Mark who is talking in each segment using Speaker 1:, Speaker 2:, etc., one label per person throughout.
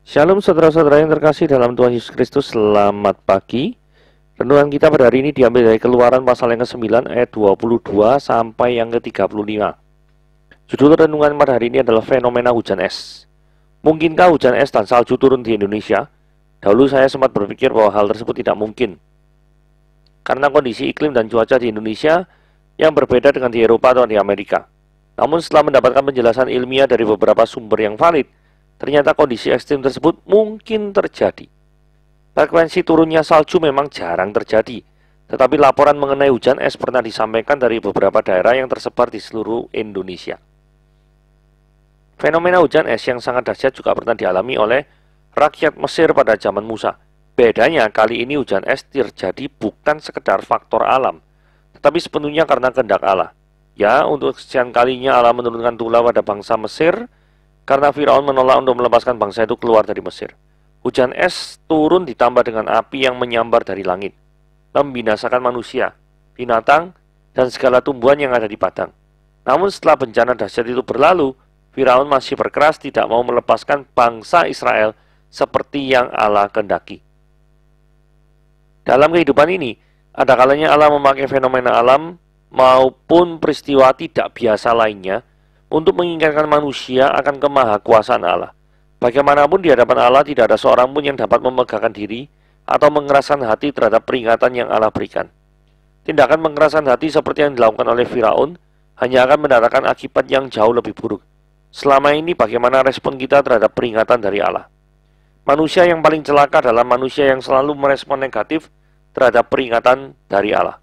Speaker 1: Shalom saudara-saudara yang terkasih dalam Tuhan Yesus Kristus, selamat pagi. Renungan kita pada hari ini diambil dari Keluaran pasal yang ke-9 ayat 22 sampai yang ke-35. Judul renungan pada hari ini adalah fenomena hujan es. Mungkinkah hujan es dan salju turun di Indonesia? Dahulu saya sempat berpikir bahwa hal tersebut tidak mungkin, karena kondisi iklim dan cuaca di Indonesia yang berbeda dengan di Eropa atau di Amerika. Namun setelah mendapatkan penjelasan ilmiah dari beberapa sumber yang valid, ternyata kondisi ekstrim tersebut mungkin terjadi. Frekuensi turunnya salju memang jarang terjadi, tetapi laporan mengenai hujan es pernah disampaikan dari beberapa daerah yang tersebar di seluruh Indonesia. Fenomena hujan es yang sangat dahsyat juga pernah dialami oleh rakyat Mesir pada zaman Musa. Bedanya kali ini hujan es terjadi bukan sekedar faktor alam, tetapi sepenuhnya karena kehendak Allah. Ya, untuk kesekian kalinya Allah menurunkan tulah pada bangsa Mesir, karena Firaun menolak untuk melepaskan bangsa itu keluar dari Mesir. Hujan es turun ditambah dengan api yang menyambar dari langit, membinasakan manusia, binatang, dan segala tumbuhan yang ada di padang. Namun setelah bencana dahsyat itu berlalu, Firaun masih berkeras tidak mau melepaskan bangsa Israel seperti yang Allah kehendaki. Dalam kehidupan ini, ada kalanya Allah memakai fenomena alam maupun peristiwa tidak biasa lainnya untuk mengingatkan manusia akan kemahakuasaan Allah. Bagaimanapun di hadapan Allah tidak ada seorang pun yang dapat memegahkan diri atau mengeraskan hati terhadap peringatan yang Allah berikan. Tindakan mengeraskan hati seperti yang dilakukan oleh Firaun hanya akan mendatangkan akibat yang jauh lebih buruk. Selama ini bagaimana respon kita terhadap peringatan dari Allah? Manusia yang paling celaka adalah manusia yang selalu merespon negatif terhadap peringatan dari Allah.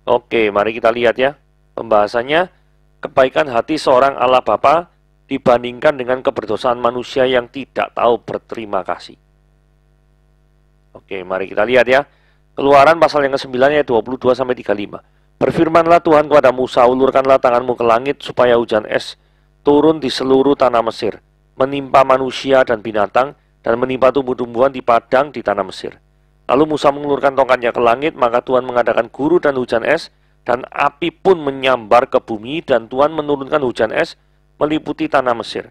Speaker 1: Oke, mari kita lihat ya pembahasannya. Kebaikan hati seorang Allah Bapa dibandingkan dengan keberdosaan manusia yang tidak tahu berterima kasih. Oke, mari kita lihat ya. Keluaran pasal yang ke-9 ayat 22 sampai 35. Berfirmanlah Tuhan kepada Musa, ulurkanlah tanganmu ke langit supaya hujan es turun di seluruh tanah Mesir, menimpa manusia dan binatang, dan menimpa tumbuh-tumbuhan di padang di tanah Mesir. Lalu Musa mengulurkan tongkatnya ke langit, maka Tuhan mengadakan guru dan hujan es, dan api pun menyambar ke bumi, dan Tuhan menurunkan hujan es meliputi tanah Mesir.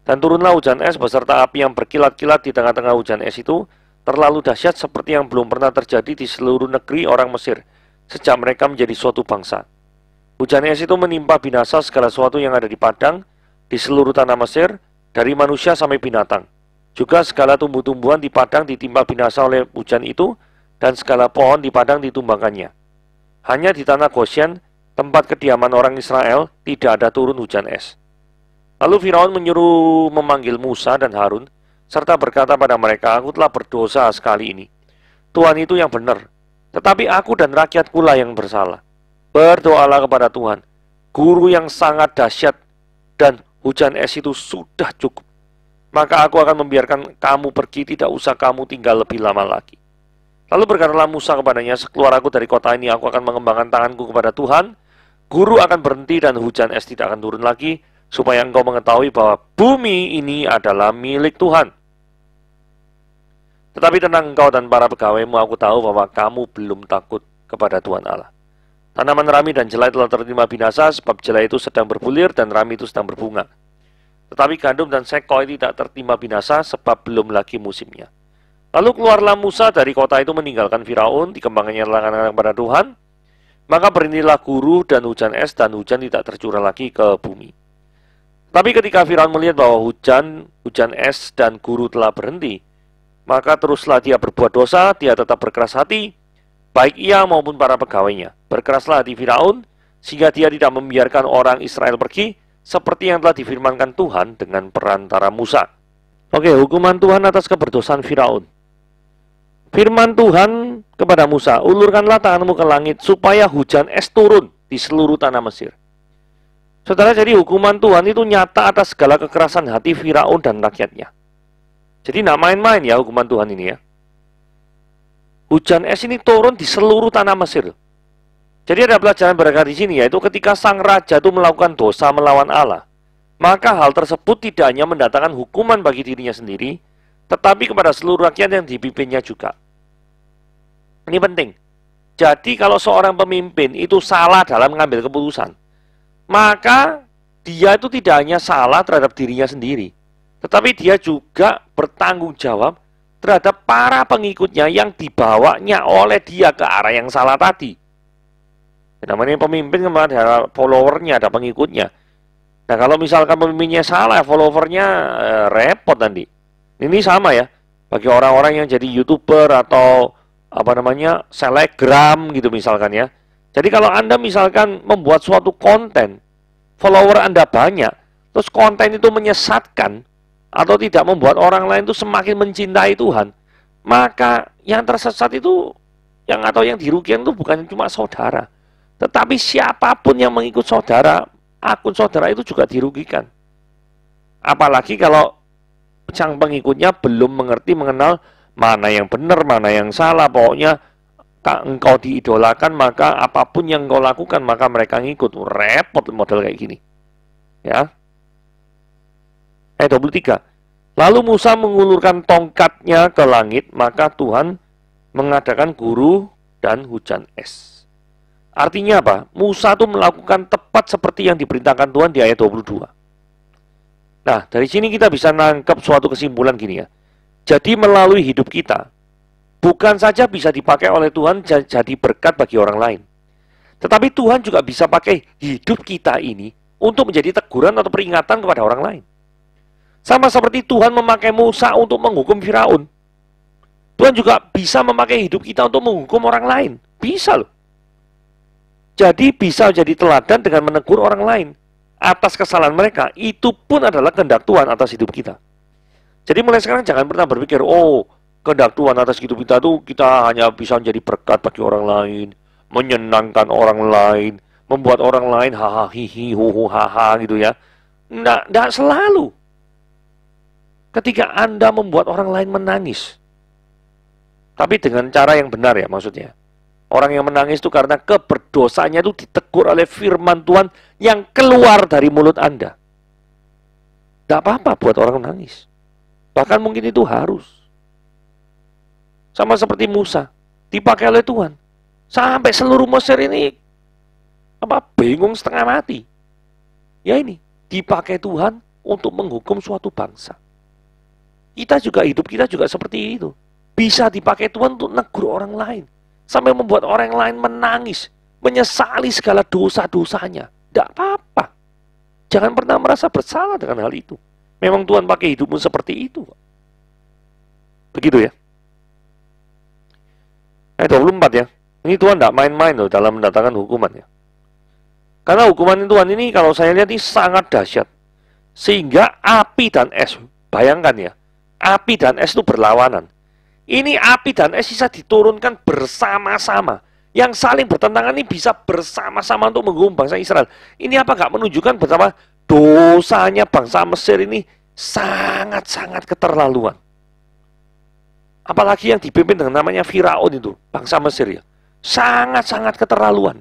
Speaker 1: Dan turunlah hujan es beserta api yang berkilat-kilat di tengah-tengah hujan es itu, terlalu dahsyat seperti yang belum pernah terjadi di seluruh negeri orang Mesir, sejak mereka menjadi suatu bangsa. Hujan es itu menimpa binasa segala sesuatu yang ada di padang, di seluruh tanah Mesir, dari manusia sampai binatang. Juga segala tumbuh-tumbuhan di padang ditimpa binasa oleh hujan itu, dan segala pohon di padang ditumbangkannya. Hanya di tanah Goshen, tempat kediaman orang Israel, tidak ada turun hujan es. Lalu Firaun menyuruh memanggil Musa dan Harun, serta berkata pada mereka, aku telah berdosa sekali ini. Tuhan itu yang benar, tetapi aku dan rakyatku lah yang bersalah. Berdoalah kepada Tuhan, guru yang sangat dahsyat, dan hujan es itu sudah cukup. Maka aku akan membiarkan kamu pergi, tidak usah kamu tinggal lebih lama lagi. Lalu berkatalah Musa kepadanya, sekeluar aku dari kota ini, aku akan mengembangkan tanganku kepada Tuhan, guru akan berhenti dan hujan es tidak akan turun lagi, supaya engkau mengetahui bahwa bumi ini adalah milik Tuhan. Tetapi tenang engkau dan para pegawaimu, aku tahu bahwa kamu belum takut kepada Tuhan Allah. Tanaman rami dan jelai telah tertimpa binasa, sebab jelai itu sedang berbulir dan rami itu sedang berbunga. Tetapi gandum dan sekoi tidak tertimpa binasa, sebab belum lagi musimnya. Lalu keluarlah Musa dari kota itu meninggalkan Firaun, dikembangkannya tangan kepada Tuhan. Maka berhentilah guru dan hujan es, dan hujan tidak tercurah lagi ke bumi. Tapi ketika Firaun melihat bahwa hujan es dan guru telah berhenti, maka teruslah dia berbuat dosa, dia tetap berkeras hati, baik ia maupun para pegawainya. Berkeraslah hati Firaun, sehingga dia tidak membiarkan orang Israel pergi, seperti yang telah difirmankan Tuhan dengan perantara Musa. Oke, hukuman Tuhan atas keberdosaan Firaun. Firman Tuhan kepada Musa, ulurkanlah tanganmu ke langit supaya hujan es turun di seluruh tanah Mesir. Saudara, jadi hukuman Tuhan itu nyata atas segala kekerasan hati Firaun dan rakyatnya. Jadi tidak main-main ya hukuman Tuhan ini ya. Hujan es ini turun di seluruh tanah Mesir. Jadi ada pelajaran berharga di sini, yaitu ketika sang raja itu melakukan dosa melawan Allah, maka hal tersebut tidak hanya mendatangkan hukuman bagi dirinya sendiri, tetapi kepada seluruh rakyat yang dipimpinnya juga. Ini penting. Jadi kalau seorang pemimpin itu salah dalam mengambil keputusan, maka dia itu tidak hanya salah terhadap dirinya sendiri, tetapi dia juga bertanggung jawab terhadap para pengikutnya yang dibawanya oleh dia ke arah yang salah tadi. Namanya pemimpin ada followernya, ada pengikutnya. Nah kalau misalkan pemimpinnya salah, followernya repot nanti. Ini sama ya, bagi orang-orang yang jadi YouTuber atau selebgram gitu misalkan ya. Jadi kalau Anda misalkan membuat suatu konten, follower Anda banyak, terus konten itu menyesatkan, atau tidak membuat orang lain itu semakin mencintai Tuhan, maka yang tersesat itu yang dirugikan itu bukan cuma saudara, tetapi siapapun yang mengikut saudara, akun saudara itu juga dirugikan. Apalagi kalau sang pengikutnya belum mengenal mana yang benar, mana yang salah. Pokoknya engkau diidolakan, maka apapun yang engkau lakukan maka mereka ngikut. Repot model kayak gini. Ya. Ayat 23. Lalu Musa mengulurkan tongkatnya ke langit, maka Tuhan mengadakan guru dan hujan es. Artinya apa? Musa itu melakukan tepat seperti yang diperintahkan Tuhan di ayat 22. Nah, dari sini kita bisa nangkep suatu kesimpulan gini ya. Jadi melalui hidup kita, bukan saja bisa dipakai oleh Tuhan jadi berkat bagi orang lain, tetapi Tuhan juga bisa pakai hidup kita ini untuk menjadi teguran atau peringatan kepada orang lain. Sama seperti Tuhan memakai Musa untuk menghukum Firaun, Tuhan juga bisa memakai hidup kita untuk menghukum orang lain. Bisa loh. Jadi bisa jadi teladan dengan menegur orang lain atas kesalahan mereka. Itu pun adalah kehendak Tuhan atas hidup kita. Jadi mulai sekarang jangan pernah berpikir, oh kehendak Tuhan atas hidup kita tuh kita hanya bisa menjadi berkat bagi orang lain, menyenangkan orang lain, membuat orang lain haha hihi huhu haha gitu ya. Nggak selalu. Ketika Anda membuat orang lain menangis, tapi dengan cara yang benar ya maksudnya. Orang yang menangis itu karena keberdosanya itu ditegur oleh firman Tuhan yang keluar dari mulut Anda. Tidak apa-apa buat orang menangis. Bahkan mungkin itu harus. Sama seperti Musa, dipakai oleh Tuhan. Sampai seluruh Mesir ini bingung setengah mati. Ya ini, dipakai Tuhan untuk menghukum suatu bangsa. Hidup kita juga seperti itu. Bisa dipakai Tuhan untuk negur orang lain. Sampai membuat orang lain menangis, menyesali segala dosa-dosanya. Tidak apa-apa. Jangan pernah merasa bersalah dengan hal itu. Memang Tuhan pakai hidupmu seperti itu. Begitu ya. Ayat 24 ya. Ini Tuhan tidak main-main loh dalam mendatangkan hukuman ya. Karena hukuman Tuhan ini kalau saya lihat ini sangat dahsyat. Sehingga api dan es, bayangkan ya, api dan es itu berlawanan. Ini api dan es bisa diturunkan bersama-sama. Yang saling bertentangan ini bisa bersama-sama untuk menghukum bangsa Israel. Ini apa gak menunjukkan betapa dosanya bangsa Mesir ini sangat-sangat keterlaluan. Apalagi yang dipimpin dengan namanya Firaun itu, bangsa Mesir ya. Sangat-sangat keterlaluan.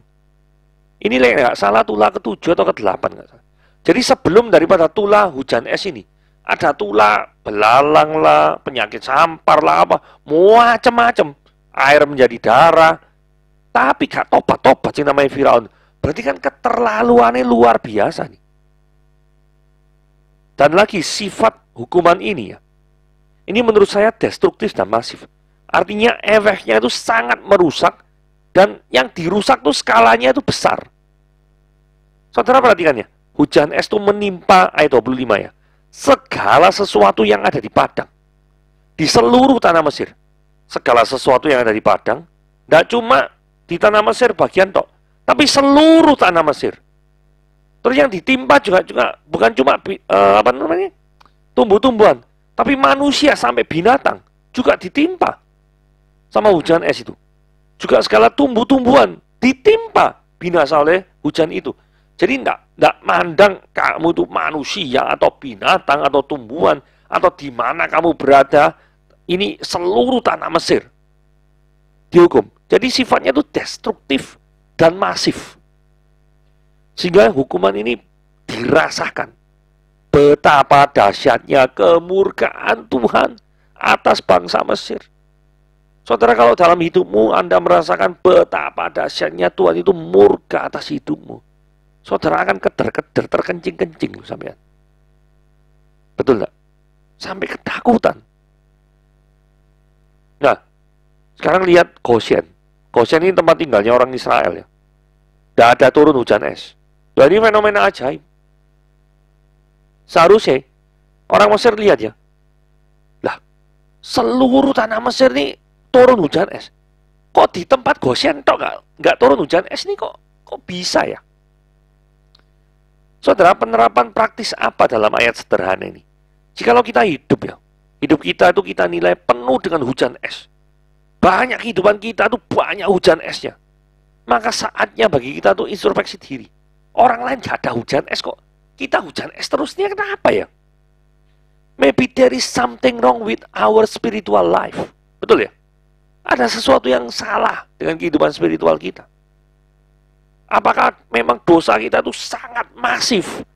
Speaker 1: Ini nggak salah tulah ke-7 atau ke-8 nggak salah. Jadi sebelum daripada tulah hujan es ini, ada tulah belalang lah, penyakit sampar lah, macam-macam. Air menjadi darah. Tapi gak tobat-tobat sih namanya Firaun. Berarti kan keterlaluannya luar biasa nih. Dan lagi sifat hukuman ini ya. Ini menurut saya destruktif dan masif. Artinya efeknya itu sangat merusak. Dan yang dirusak tuh skalanya itu besar. Saudara perhatikan ya. Hujan es itu menimpa ayat 25 ya. Segala sesuatu yang ada di padang. Di seluruh tanah Mesir. Segala sesuatu yang ada di padang. Tidak cuma di tanah Mesir bagian tok. Tapi seluruh tanah Mesir. Terus yang ditimpa juga bukan cuma tumbuh-tumbuhan. Tapi manusia sampai binatang juga ditimpa sama hujan es itu. Juga segala tumbuh-tumbuhan ditimpa binasa oleh hujan itu. Jadi tidak mandang kamu itu manusia atau binatang atau tumbuhan atau di mana kamu berada. Ini seluruh tanah Mesir dihukum. Jadi sifatnya itu destruktif dan masif. Sehingga hukuman ini dirasakan. Betapa dahsyatnya kemurkaan Tuhan atas bangsa Mesir. Saudara, kalau dalam hidupmu Anda merasakan betapa dahsyatnya Tuhan itu murka atas hidupmu, saudara akan keder-keder, terkencing-kencing sampean. Betul enggak? sampai ketakutan. Nah, sekarang lihat Goshen. Goshen ini tempat tinggalnya orang Israel ya. Tidak ada turun hujan es. Nah, ini fenomena ajaib. Seharusnya orang Mesir lihat ya. Lah, seluruh tanah Mesir ini turun hujan es. Kok di tempat Goshen tok nggak turun hujan es nih kok bisa ya? Saudara, penerapan praktis apa dalam ayat sederhana ini? Jikalau kita hidup ya, hidup kita itu kita nilai penuh dengan hujan es. Banyak kehidupan kita itu banyak hujan esnya. Maka saatnya bagi kita tuh introspeksi diri. Orang lain gak ada hujan es kok. Kita hujan es terus, ini kenapa ya? Maybe there is something wrong with our spiritual life. Betul ya? Ada sesuatu yang salah dengan kehidupan spiritual kita. Apakah memang dosa kita itu sangat masif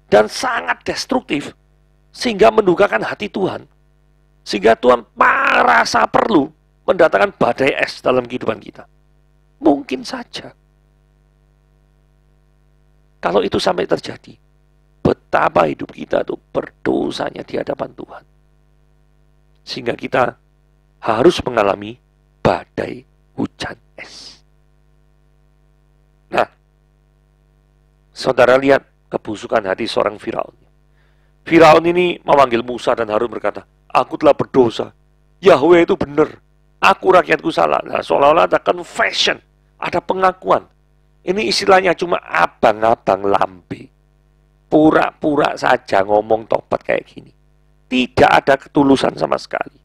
Speaker 1: dan sangat destruktif sehingga mendukakan hati Tuhan? Sehingga Tuhan merasa perlu mendatangkan badai es dalam kehidupan kita. Mungkin saja. Kalau itu sampai terjadi, betapa hidup kita itu berdosanya di hadapan Tuhan. Sehingga kita harus mengalami badai hujan es. Nah, saudara lihat kebusukan hati seorang Firaun. Firaun ini memanggil Musa dan Harun berkata, aku telah berdosa. Yahweh itu benar. Aku rakyatku salah. Nah, seolah-olah ada confession. Ada pengakuan. Ini istilahnya cuma abang-abang lambe. Pura-pura saja ngomong tobat kayak gini. Tidak ada ketulusan sama sekali.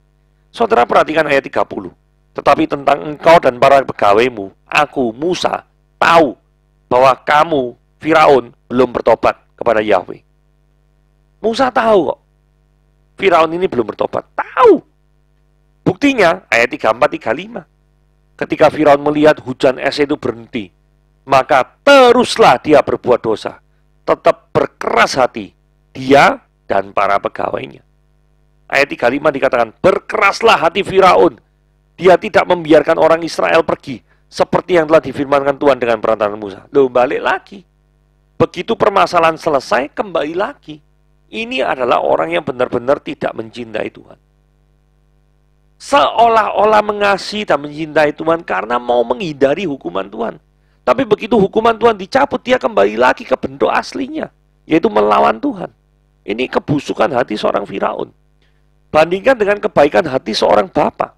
Speaker 1: Saudara perhatikan ayat 30. Tetapi tentang engkau dan para pegawaimu, aku, Musa, tahu bahwa kamu, Firaun, belum bertobat kepada Yahweh. Musa tahu kok. Firaun ini belum bertobat. Tahu. Buktinya, ayat 34-35. Ketika Firaun melihat hujan es itu berhenti, maka teruslah dia berbuat dosa. Tetap berkeras hati, dia dan para pegawainya. Ayat 35 dikatakan, berkeraslah hati Firaun. Dia tidak membiarkan orang Israel pergi, seperti yang telah difirmankan Tuhan dengan perantaraan Musa. Loh, balik lagi. Begitu permasalahan selesai, kembali lagi. Ini adalah orang yang benar-benar tidak mencintai Tuhan. Seolah-olah mengasihi dan mencintai Tuhan karena mau menghindari hukuman Tuhan. Tapi begitu hukuman Tuhan dicabut, dia kembali lagi ke bentuk aslinya, yaitu melawan Tuhan. Ini kebusukan hati seorang Firaun. Bandingkan dengan kebaikan hati seorang bapa.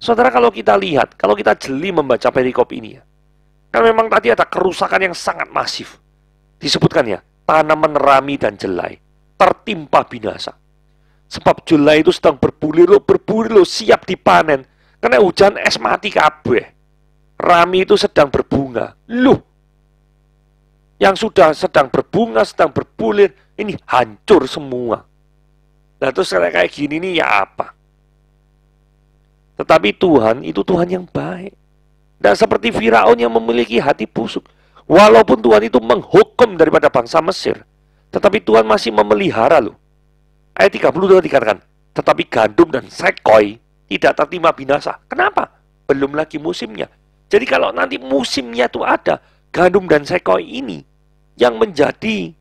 Speaker 1: Saudara, kalau kita lihat, kalau kita jeli membaca perikop ini ya, kan memang tadi ada kerusakan yang sangat masif. Disebutkan ya, tanaman rami dan jelai tertimpa binasa. Sebab jelai itu sedang berbulir loh, siap dipanen. Karena hujan es mati kabeh. Rami itu sedang berbunga. Loh, yang sudah sedang berbunga, sedang berbulir, ini hancur semua. Nah terus kayak gini nih ya apa? Tetapi Tuhan itu Tuhan yang baik. Dan seperti Firaun yang memiliki hati busuk. Walaupun Tuhan itu menghukum daripada bangsa Mesir, tetapi Tuhan masih memelihara loh. Ayat 32 dikatakan, tetapi gandum dan sekoi tidak tertimpa binasa. Kenapa? Belum lagi musimnya. Jadi kalau nanti musimnya itu ada, gandum dan sekoi ini yang menjadi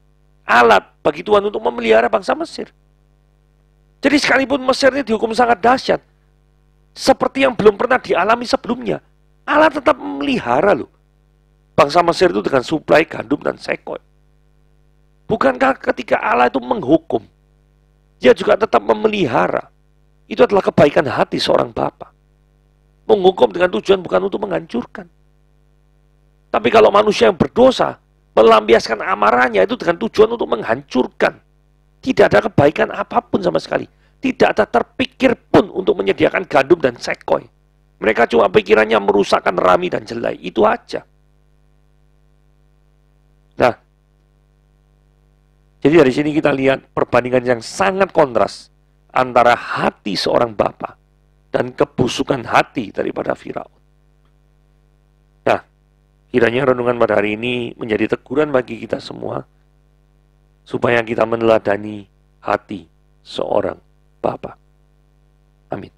Speaker 1: alat bagi Tuhan untuk memelihara bangsa Mesir. Jadi sekalipun Mesir ini dihukum sangat dahsyat, seperti yang belum pernah dialami sebelumnya, Allah tetap memelihara loh bangsa Mesir itu dengan suplai gandum dan sekoi. Bukankah ketika Allah itu menghukum, dia juga tetap memelihara? Itu adalah kebaikan hati seorang bapa. Menghukum dengan tujuan bukan untuk menghancurkan. Tapi kalau manusia yang berdosa melampiaskan amarahnya itu dengan tujuan untuk menghancurkan. Tidak ada kebaikan apapun sama sekali. Tidak ada terpikir pun untuk menyediakan gandum dan sekoi. Mereka cuma pikirannya merusakkan rami dan jelai. Itu aja. Nah, jadi dari sini kita lihat perbandingan yang sangat kontras antara hati seorang bapa dan kebusukan hati daripada Firaun. Nah, kiranya renungan pada hari ini menjadi teguran bagi kita semua supaya kita meneladani hati seorang Bapa. Amin.